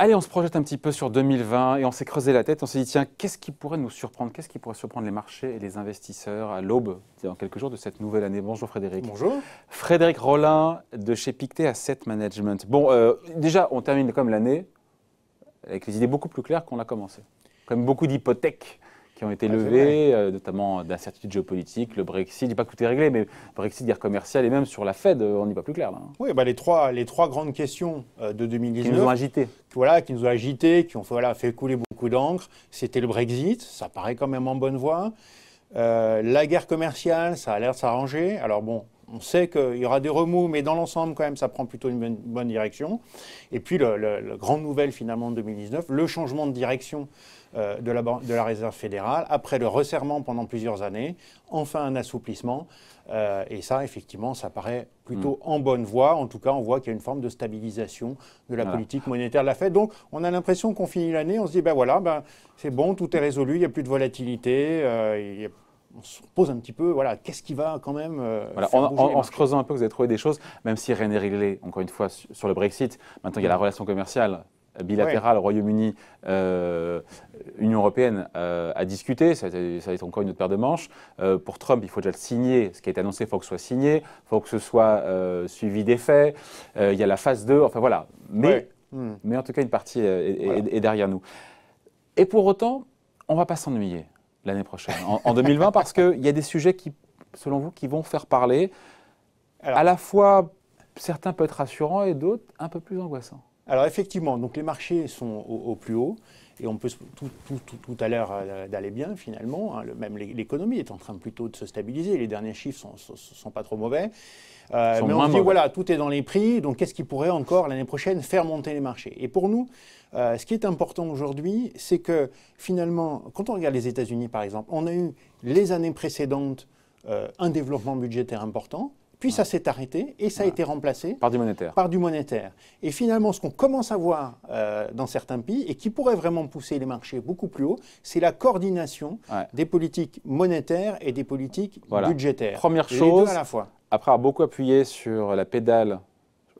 Allez, on se projette un petit peu sur 2020 et on s'est creusé la tête. On s'est dit, tiens, qu'est-ce qui pourrait nous surprendre? Qu'est-ce qui pourrait surprendre les marchés et les investisseurs à l'aube, dans quelques jours, de cette nouvelle année? Bonjour Frédéric. Bonjour. Frédéric Rollin de chez Pictet Asset Management. Bon, déjà, on termine comme l'année avec les idées beaucoup plus claires qu'on l'a commencé. Quand même beaucoup d'hypothèques qui ont été levées, notamment d'incertitudes géopolitiques, le Brexit, je ne dis pas que tout est réglé, mais Brexit, guerre commerciale et même sur la Fed, on n'y va plus clair là. Oui, bah les trois grandes questions de 2019. Qui nous ont agités. Voilà, qui nous ont agités, qui ont fait couler beaucoup d'encre. C'était le Brexit, ça paraît quand même en bonne voie. La guerre commerciale, ça a l'air de s'arranger. Alors bon, on sait qu'il y aura des remous, mais dans l'ensemble, quand même, ça prend plutôt une bonne direction. Et puis, la grande nouvelle, finalement, de 2019, le changement de direction de la Réserve fédérale, après le resserrement pendant plusieurs années, enfin un assouplissement. Et ça, effectivement, ça paraît plutôt en bonne voie. En tout cas, on voit qu'il y a une forme de stabilisation de la politique monétaire de la Fed. Donc, on a l'impression qu'on finit l'année, on se dit, ben voilà, c'est bon, tout est résolu, il n'y a plus de volatilité, on se pose un petit peu, voilà, qu'est-ce qui va quand même voilà, faire bouger les en se marchés. creusant un peu, vous avez trouvé des choses, même si rien n'est réglé, encore une fois, sur le Brexit. Maintenant, il y a la relation commerciale bilatérale, Royaume-Uni, Union européenne à discuter. Ça va être encore une autre paire de manches. Pour Trump, il faut déjà le signer. Ce qui a été annoncé, il faut que ce soit signé. Il faut que ce soit suivi des faits. Il y a la phase 2, enfin voilà. Mais en tout cas, une partie est derrière nous. Et pour autant, on ne va pas s'ennuyer l'année prochaine, en 2020, parce qu'il y a des sujets qui, selon vous, qui vont faire parler. Alors, à la fois, certains peuvent être rassurants et d'autres un peu plus angoissants. Alors effectivement, donc les marchés sont au plus haut et on peut tout à l'heure d'aller bien finalement. Hein, même l'économie est en train plutôt de se stabiliser. Les derniers chiffres sont pas trop mauvais. Mais on se dit, voilà, tout est dans les prix. Donc qu'est-ce qui pourrait encore l'année prochaine faire monter les marchés? Et pour nous, ce qui est important aujourd'hui, c'est que finalement, quand on regarde les États-Unis par exemple, on a eu les années précédentes un développement budgétaire important. Puis ça s'est arrêté et ça a été remplacé par du monétaire. Par du monétaire. Et finalement, ce qu'on commence à voir dans certains pays et qui pourrait vraiment pousser les marchés beaucoup plus haut, c'est la coordination des politiques monétaires et des politiques budgétaires. Première chose, les deux à la fois. Après avoir beaucoup appuyé sur la pédale,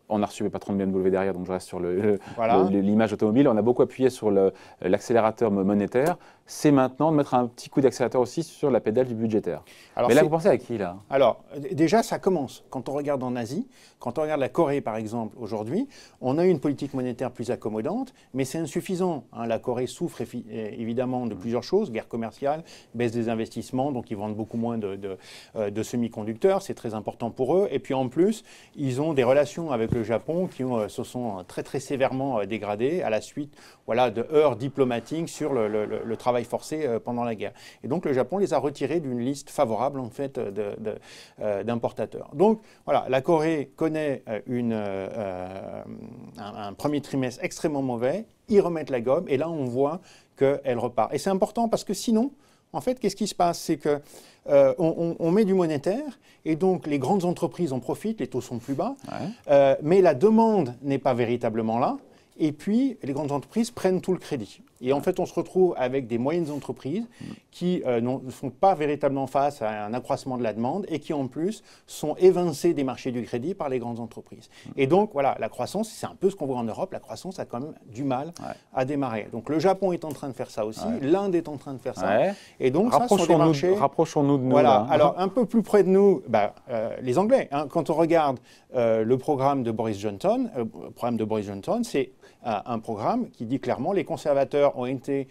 on a reçu mes patrons de BMW derrière, donc je reste sur l'image automobile. On a beaucoup appuyé sur l'accélérateur monétaire. C'est maintenant de mettre un petit coup d'accélérateur aussi sur la pédale du budgétaire. Alors, mais là, vous pensez à qui, là? Alors, déjà, ça commence. Quand on regarde en Asie, quand on regarde la Corée, par exemple, aujourd'hui, on a une politique monétaire plus accommodante, mais c'est insuffisant. Hein. La Corée souffre évidemment de plusieurs choses, guerre commerciale, baisse des investissements, donc ils vendent beaucoup moins de semi-conducteurs, c'est très important pour eux. Et puis en plus, ils ont des relations avec le Japon qui se sont très très sévèrement dégradées à la suite de heurts diplomatiques sur le travail forcé pendant la guerre. Et donc le Japon les a retirés d'une liste favorable en fait d'importateurs. Donc voilà, la Corée connaît un premier trimestre extrêmement mauvais, ils remettent la gomme et là on voit qu'elle repart. Et c'est important parce que sinon, en fait, qu'est-ce qui se passe? C'est que on met du monétaire et donc les grandes entreprises en profitent, les taux sont plus bas, mais la demande n'est pas véritablement là. Et puis, les grandes entreprises prennent tout le crédit. Et en fait, on se retrouve avec des moyennes entreprises qui ne font pas véritablement face à un accroissement de la demande et qui, en plus, sont évincées des marchés du crédit par les grandes entreprises. Et donc, voilà, la croissance, c'est un peu ce qu'on voit en Europe, la croissance a quand même du mal à démarrer. Donc, le Japon est en train de faire ça aussi, l'Inde est en train de faire ça. Et donc, ça sont des marchés... Rapprochons-nous de nous. Voilà, alors un peu plus près de nous, les Anglais. Hein, quand on regarde le programme de Boris Johnson, c'est un programme qui dit clairement les conservateurs ont été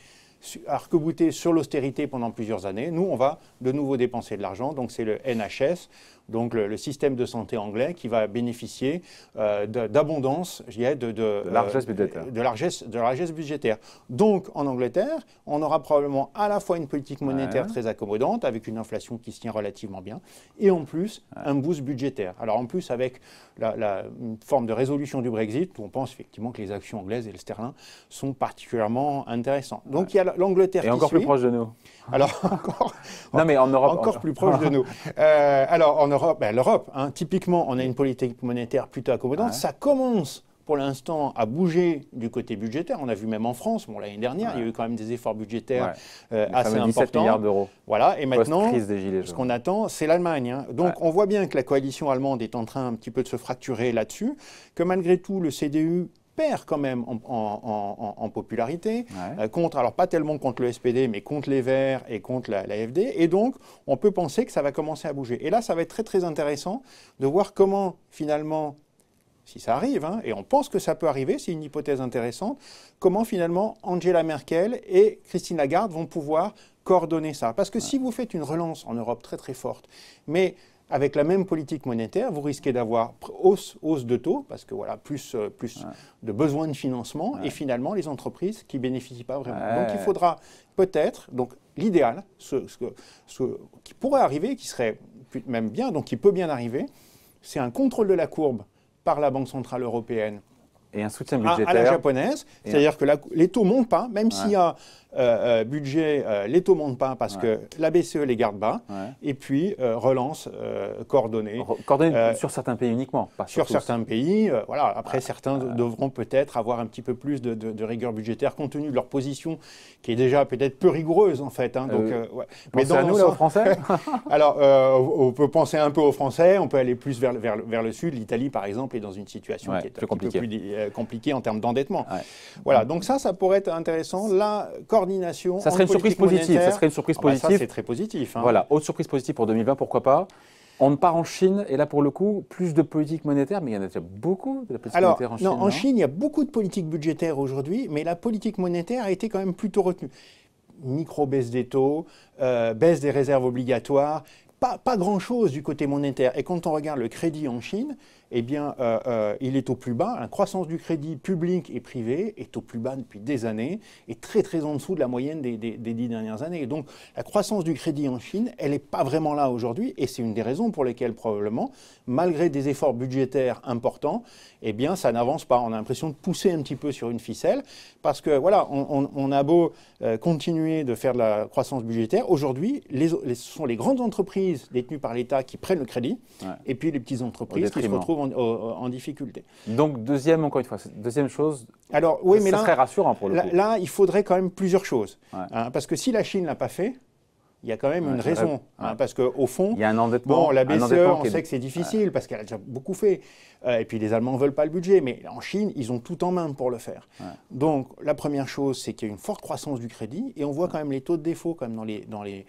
arc-boutés sur l'austérité pendant plusieurs années. Nous, on va de nouveau dépenser de l'argent. Donc, c'est le NHS, donc le système de santé anglais qui va bénéficier d'abondance, je dirais, de largesse budgétaire. De largesse budgétaire. Donc, en Angleterre, on aura probablement à la fois une politique monétaire très accommodante, avec une inflation qui se tient relativement bien, et en plus, un boost budgétaire. Alors, en plus, avec une forme de résolution du Brexit, où on pense effectivement que les actions anglaises et le sterling sont particulièrement intéressants. Donc, il y a l'Angleterre qui suit. Et encore plus proche de nous. Alors, non, mais en Europe, encore plus proche de nous. Alors, en Europe, l'Europe, typiquement, on a une politique monétaire plutôt accommodante. Ça commence pour l'instant, à bouger du côté budgétaire. On a vu même en France, bon, l'année dernière, il y a eu quand même des efforts budgétaires assez importants. 17 milliards d'euros. Voilà, et maintenant, des ce qu'on attend, c'est l'Allemagne. Hein. Donc, on voit bien que la coalition allemande est en train un petit peu de se fracturer là-dessus, que malgré tout, le CDU perd quand même en popularité, alors pas tellement contre le SPD, mais contre les Verts et contre la AfD. Et donc, on peut penser que ça va commencer à bouger. Et là, ça va être très, très intéressant de voir comment, finalement, si ça arrive, hein, et on pense que ça peut arriver, c'est une hypothèse intéressante, comment, finalement, Angela Merkel et Christine Lagarde vont pouvoir coordonner ça. Parce que si vous faites une relance en Europe très, très forte, mais avec la même politique monétaire, vous risquez d'avoir hausse de taux, parce que voilà, plus de besoins de financement, et finalement les entreprises qui ne bénéficient pas vraiment. Donc il faudra peut-être, donc l'idéal, ce qui pourrait arriver, qui serait même bien, donc qui peut bien arriver, c'est un contrôle de la courbe par la Banque Centrale Européenne. Et un soutien budgétaire. À la japonaise, c'est-à-dire que les taux ne montent pas, même s'il y a budget, les taux ne montent pas parce que la BCE les garde bas, et puis relance coordonnée. Coordonnée sur certains pays uniquement, pas sur certains pays. Voilà. Après, certains devront peut-être avoir un petit peu plus de rigueur budgétaire compte tenu de leur position qui est déjà peut-être peu rigoureuse en fait. Hein, mais dans nous, là, aux Français Alors, on peut penser un peu aux Français, on peut aller plus vers le sud. L'Italie, par exemple, est dans une situation qui est un petit peu plus compliquée en termes d'endettement. Voilà, donc ça pourrait être intéressant. La coordination. Ça serait une surprise positive. Ça serait une surprise positive. Ça, c'est très positif. Hein. Voilà, autre surprise positive pour 2020, pourquoi pas. On part en Chine, et là, pour le coup, plus de politique monétaire, mais il y en a déjà beaucoup de la politique monétaire en Chine. En Chine, il y a beaucoup de politique budgétaire aujourd'hui, mais la politique monétaire a été quand même plutôt retenue. Micro-baisse des taux, baisse des réserves obligatoires, pas grand-chose du côté monétaire. Et quand on regarde le crédit en Chine, eh bien, il est au plus bas. La croissance du crédit public et privé est au plus bas depuis des années et très, très en dessous de la moyenne des 10 dernières années. Et donc, la croissance du crédit en Chine, elle n'est pas vraiment là aujourd'hui. Et c'est une des raisons pour lesquelles, probablement, malgré des efforts budgétaires importants, eh bien, ça n'avance pas. On a l'impression de pousser un petit peu sur une ficelle parce que, voilà, on a beau continuer de faire de la croissance budgétaire. Aujourd'hui, ce sont les grandes entreprises détenues par l'État qui prennent le crédit et puis les petites entreprises qui se retrouvent en difficulté. Donc, encore une fois, deuxième chose, alors, oui, mais ça serait rassurant pour le coup. Là, il faudrait quand même plusieurs choses. Hein, parce que si la Chine ne l'a pas fait, il y a quand même une raison. Hein, parce qu'au fond, il y a un endettement. Bon, la BCE, on sait que c'est difficile parce qu'elle a déjà beaucoup fait. Et puis les Allemands ne veulent pas le budget. Mais en Chine, ils ont tout en main pour le faire. Donc, la première chose, c'est qu'il y a une forte croissance du crédit. Et on voit quand même les taux de défaut quand même dans les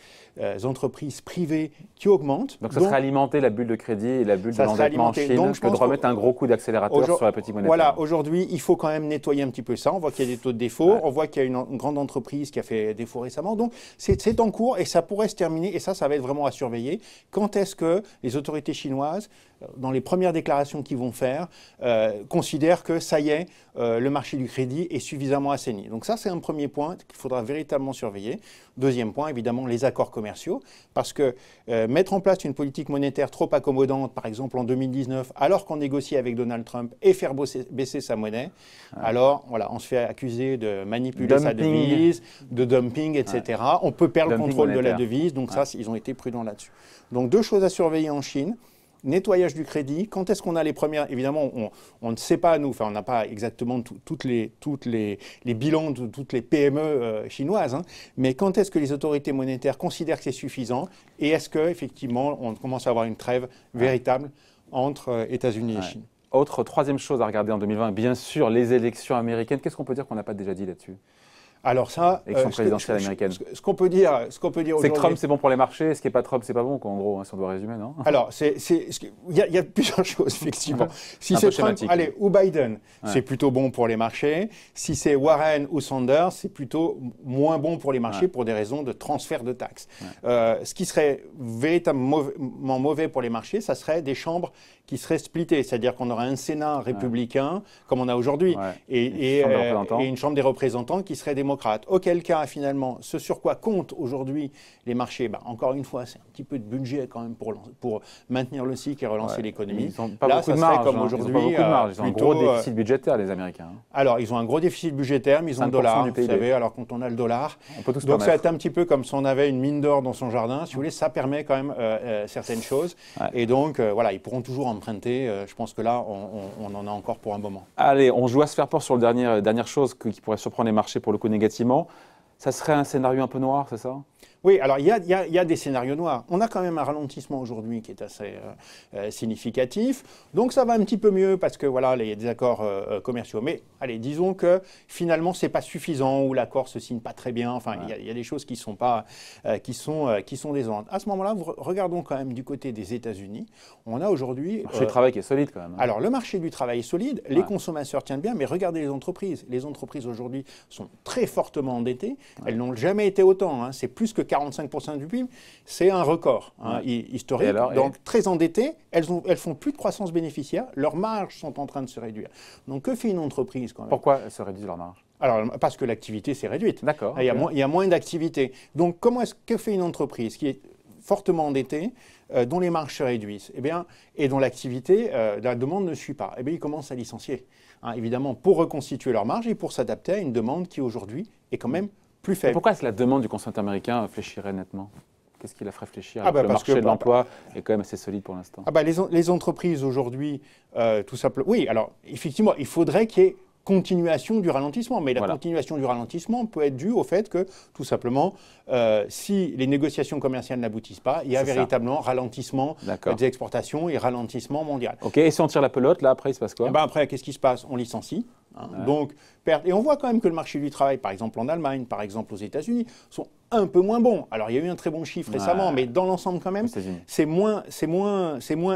entreprises privées qui augmentent. Donc, ça serait alimenter la bulle de crédit et la bulle de l'endettement en Chine que de remettre un gros coup d'accélérateur sur la politique monétaire. Voilà, aujourd'hui, il faut quand même nettoyer un petit peu ça. On voit qu'il y a des taux de défaut. On voit qu'il y a une grande entreprise qui a fait défaut récemment. Donc, c'est en cours et ça pourrait se terminer. Et ça va être vraiment à surveiller. Quand est-ce que les autorités chinoises, dans les premières déclarations qu'ils vont faire, considèrent que ça y est, le marché du crédit est suffisamment assaini. Donc ça, c'est un premier point qu'il faudra véritablement surveiller. Deuxième point, évidemment, les accords commerciaux. Parce que mettre en place une politique monétaire trop accommodante, par exemple en 2019, alors qu'on négocie avec Donald Trump et faire baisser sa monnaie, alors voilà, on se fait accuser de manipuler sa devise, de dumping, etc. On peut perdre le contrôle de la devise. Donc ça, ils ont été prudents là-dessus. Donc deux choses à surveiller en Chine. Nettoyage du crédit. Quand est-ce qu'on a les premières? Évidemment, on ne sait pas, nous, enfin, on n'a pas exactement tous les bilans de toutes les PME chinoises, hein, mais quand est-ce que les autorités monétaires considèrent que c'est suffisant et est-ce qu'effectivement, on commence à avoir une trêve véritable entre États-Unis et Chine? Troisième chose à regarder en 2020, bien sûr, les élections américaines. Qu'est-ce qu'on peut dire qu'on n'a pas déjà dit là-dessus? Alors ça, élection présidentielle américaine. Ce qu'on peut dire aujourd'hui, c'est que Trump c'est bon pour les marchés, ce qui n'est pas Trump c'est pas bon, quoi, en gros, hein, si on doit résumer, non? Alors, il y a plusieurs choses effectivement. Si c'est Trump, allez, ou Biden, c'est plutôt bon pour les marchés. Si c'est Warren ou Sanders, c'est plutôt moins bon pour les marchés pour des raisons de transfert de taxes. Ce qui serait véritablement mauvais pour les marchés, ça serait des chambres qui seraient splittées, c'est-à-dire qu'on aurait un Sénat républicain comme on a aujourd'hui et une Chambre des représentants qui serait démocratique. démocrates. Auquel cas, finalement, ce sur quoi comptent aujourd'hui les marchés, encore une fois, c'est un petit peu de budget quand même pour maintenir le cycle et relancer l'économie. Ils n'ont pas beaucoup de marge. Comme aujourd'hui, ils ont un gros déficit budgétaire, les Américains. Alors, ils ont un gros déficit budgétaire, mais ils ont le dollar. Vous savez, alors quand on a le dollar, donc ça va être un petit peu comme si on avait une mine d'or dans son jardin. Si vous voulez, ça permet quand même certaines choses. Et donc, voilà, ils pourront toujours emprunter. Je pense que là, on en a encore pour un moment. Allez, on joue à se faire peur sur la dernière chose qui pourrait surprendre les marchés pour le coup négativement. Ça serait un scénario un peu noir, c'est ça? Oui, alors il y a des scénarios noirs. On a quand même un ralentissement aujourd'hui qui est assez significatif. Donc ça va un petit peu mieux parce que voilà, il y a des accords commerciaux. Mais allez, disons que finalement c'est pas suffisant ou l'accord se signe pas très bien. Enfin, il y a des choses qui sont pas, qui sont décevantes. À ce moment-là, regardons quand même du côté des États-Unis. On a aujourd'hui le marché du travail qui est solide quand même. Alors le marché du travail est solide, les consommateurs tiennent bien, mais regardez les entreprises. Les entreprises aujourd'hui sont très fortement endettées. Elles n'ont jamais été autant. Hein. C'est plus que 45% du PIB, c'est un record historique. Donc très endettées, elles font plus de croissance bénéficiaire, leurs marges sont en train de se réduire. Donc que fait une entreprise quand même? Pourquoi elles se réduisent leurs marges? Alors parce que l'activité s'est réduite. D'accord. Il y a moins d'activité. Donc que fait une entreprise qui est fortement endettée, dont les marges se réduisent, et dont l'activité, la demande ne suit pas? Ils commencent à licencier, évidemment, pour reconstituer leurs marges et pour s'adapter à une demande qui aujourd'hui est quand même plus faible. Pourquoi est-ce que la demande du consommateur américain fléchirait nettement? Qu'est-ce qui la ferait fléchir? Le marché de l'emploi est quand même assez solide pour l'instant. Les entreprises aujourd'hui, tout simplement. Oui, alors effectivement, il faudrait qu'il y ait continuation du ralentissement. Mais la continuation du ralentissement peut être due au fait que, tout simplement, si les négociations commerciales n'aboutissent pas, il y a véritablement ralentissement des exportations et ralentissement mondial. OK, et si on tire la pelote, là, après, il se passe quoi? Après, qu'est-ce qui se passe? On licencie. Donc, perte. Et on voit quand même que le marché du travail, par exemple en Allemagne, par exemple aux États-Unis, sont un peu moins bons. Alors, il y a eu un très bon chiffre récemment, mais dans l'ensemble quand même, c'est moins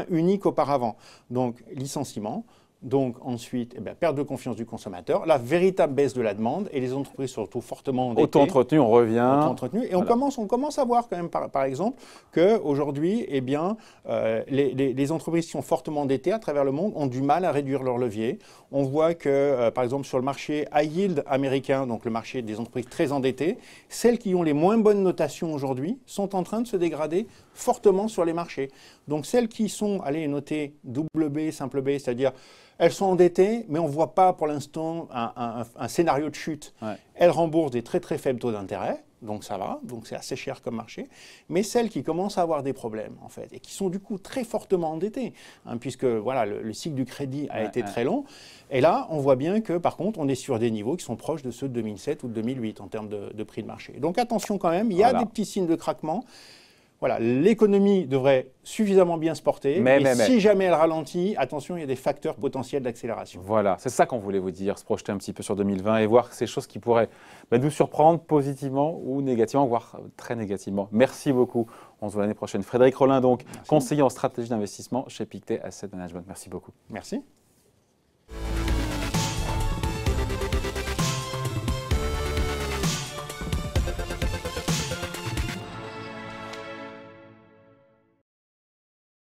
uni qu'auparavant. Donc, licenciement. Donc ensuite, perte de confiance du consommateur, la véritable baisse de la demande et les entreprises se retrouvent fortement endettées. Auto-entretenu, on revient. Auto-entretenu. Et on commence à voir quand même, par exemple, qu'aujourd'hui, les entreprises qui sont fortement endettées à travers le monde ont du mal à réduire leur levier. On voit que, par exemple, sur le marché high yield américain, donc le marché des entreprises très endettées, celles qui ont les moins bonnes notations aujourd'hui sont en train de se dégrader fortement sur les marchés. Donc celles qui sont, notées double B, simple B, c'est-à-dire elles sont endettées, mais on ne voit pas pour l'instant un scénario de chute. Elles remboursent des très très faibles taux d'intérêt, donc ça va, donc c'est assez cher comme marché. Mais celles qui commencent à avoir des problèmes, en fait, et qui sont du coup très fortement endettées, puisque voilà, le cycle du crédit a été très long. Et là, on voit bien que par contre, on est sur des niveaux qui sont proches de ceux de 2007 ou de 2008 en termes de prix de marché. Donc attention quand même, il y a des petits signes de craquement. Voilà, l'économie devrait suffisamment bien se porter, mais si jamais elle ralentit, attention, il y a des facteurs potentiels d'accélération. Voilà, c'est ça qu'on voulait vous dire, se projeter un petit peu sur 2020 et voir ces choses qui pourraient nous surprendre positivement ou négativement, voire très négativement. Merci beaucoup. On se voit l'année prochaine. Frédéric Rollin, donc, conseiller en stratégie d'investissement chez Pictet Asset Management. Merci beaucoup. Merci.